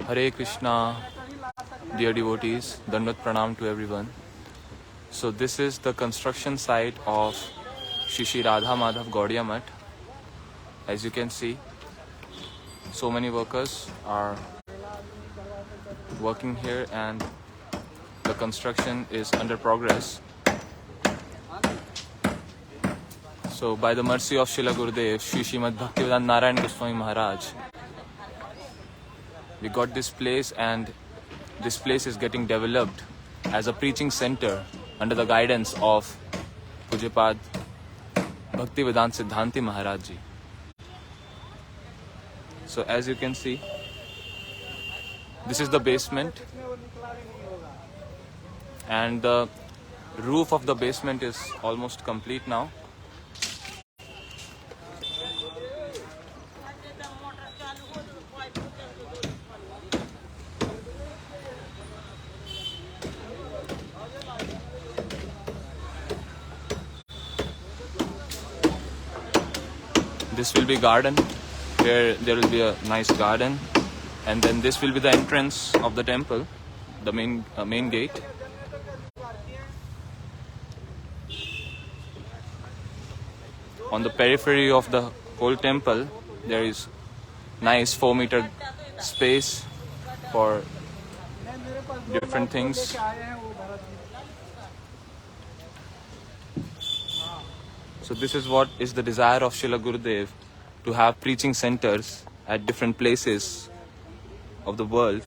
Hare Krishna, dear devotees, Dandat Pranam to everyone. So this is the construction site of Shri Radha Madhava Gaudiya Matha. As you can see, so many workers are working here and the construction is under progress. So by the mercy of Srila Gurudev, Shri Srimad Bhaktivedanta Narayan Goswami Maharaj, we got this place, and this place is getting developed as a preaching center under the guidance of Pujapad Bhaktivedanta Siddhanti Maharaj Ji. So as you can see, this is the basement, and the roof of the basement is almost complete now. This will be garden, where there will be a nice garden, and then this will be the entrance of the temple, the main gate. On the periphery of the whole temple, there is nice 4-meter space for different things. So this is what is the desire of Srila Gurudev, to have preaching centers at different places of the world,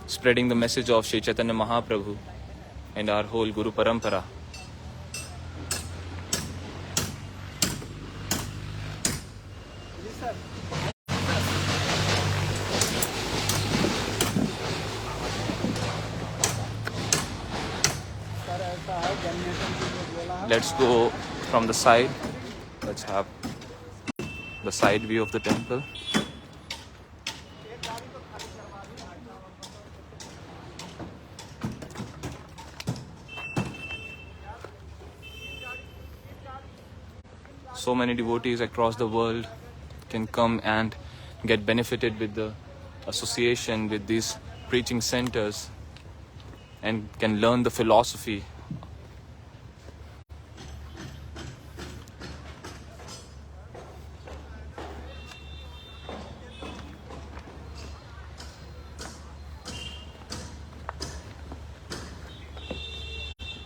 spreading the message of Sri Chaitanya Mahaprabhu and our whole Guru Parampara. Let's go from the side. Let's have the side view of the temple. So many devotees across the world can come and get benefited with the association with these preaching centers and can learn the philosophy.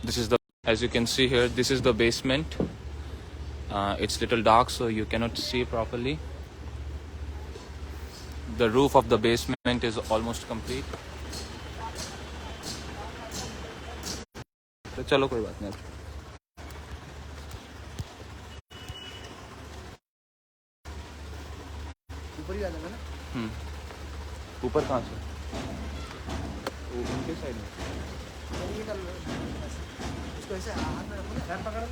This is the, as you can see here, this is the basement. It's little dark, so you cannot see properly. The roof of the basement is almost complete. तो चलो कोई बात नहीं. ऊपर ही आ जाएगा ना? ऊपर कहाँ से? उनके साइड में. इसको ऐसे हाथ में रखो ना, ध्यान पकड़ लो.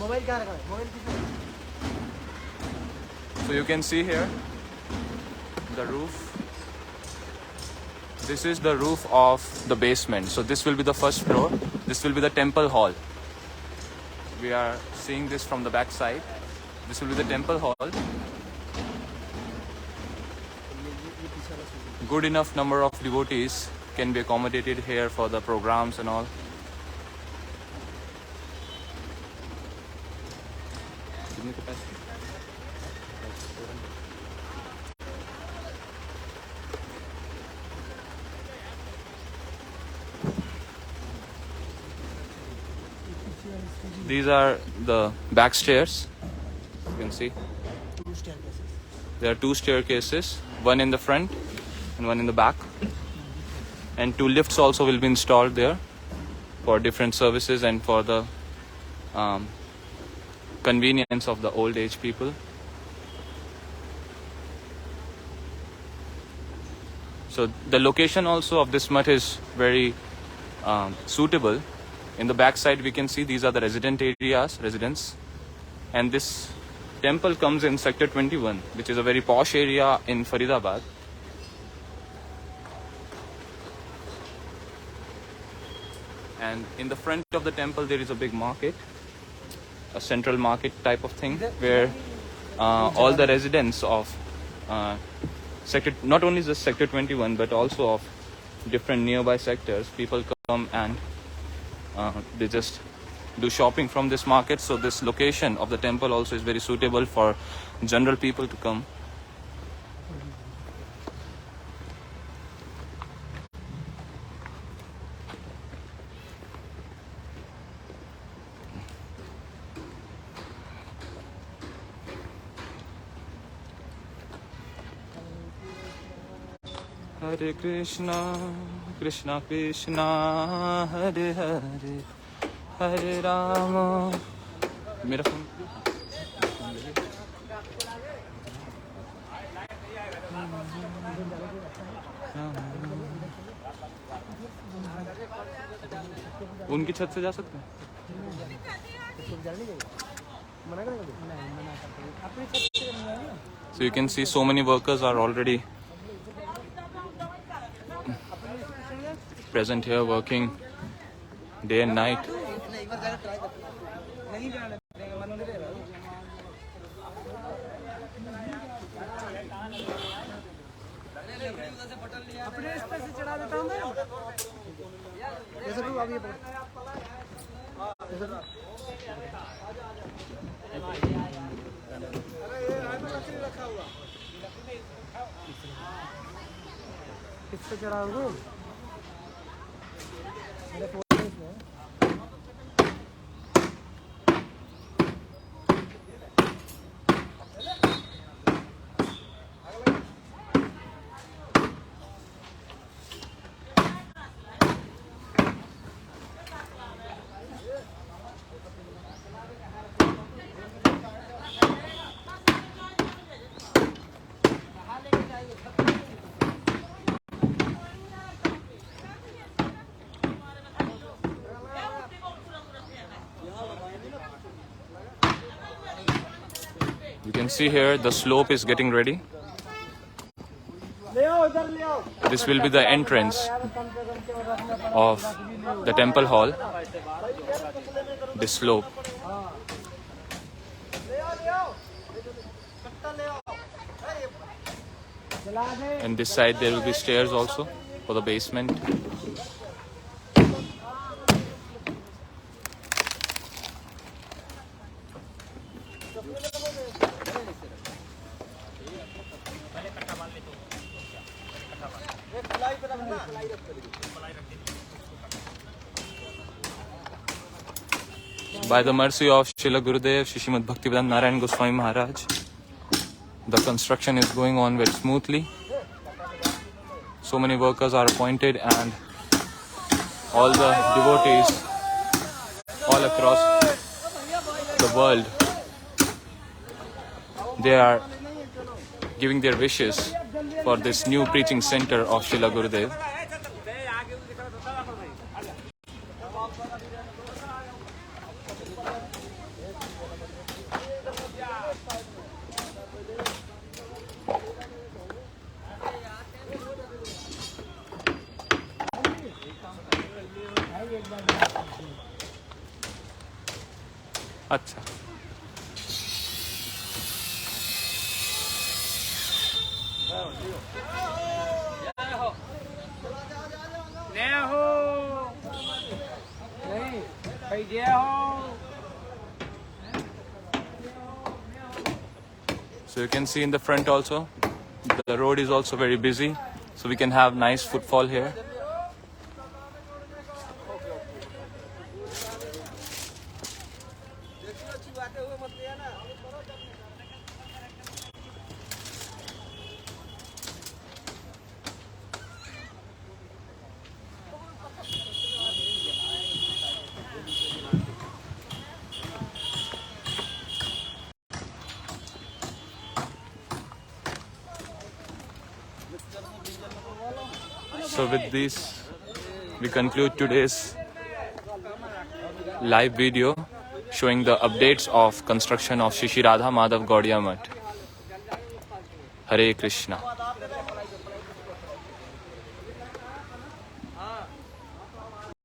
मोबाइल कहाँ रखा है? मोबाइल किधर? So you can see here the roof. This is the roof of the basement. So this will be the first floor. This will be the temple hall. We are seeing this from the back side. This will be the temple hall. Good enough number of devotees can be accommodated here for the programs and all. These are the back stairs. You can see. There are 2 staircases, one in the front and one in the back. And 2 lifts also will be installed there for different services and for the convenience of the old age people. So the location also of this mutt is very suitable. In the back side we can see these are the residents. And this temple comes in sector 21, which is a very posh area in Faridabad. And in the front of the temple there is a big market, a central market type of thing, where all the residents of not only just sector 21 but also of different nearby sectors. People come and they just do shopping from this market. So this location of the temple also is very suitable for general people to come. Hare Krishna, Krishna Krishna, Hare Hare, Hare Rama. मेरा phone उनकी छत से जा सकते हैं. So you can see so many workers are already present here, working day and night. You can see here the slope is getting ready. This will be the entrance of the temple hall, this slope. And this side there will be stairs also for the basement. By the mercy of Srila Gurudev, Shishimad Bhaktivedanta Narayan Goswami Maharaj, the construction is going on very smoothly. So many workers are appointed and all the devotees all across the world, they are giving their wishes for this new preaching center of Srila Gurudev. अच्छा So you can see in the front also, the road is also very busy, so we can have nice footfall here. So with this, we conclude today's live video showing the updates of construction of Shri Radha Madhava Gaudiya Math. Hare Krishna.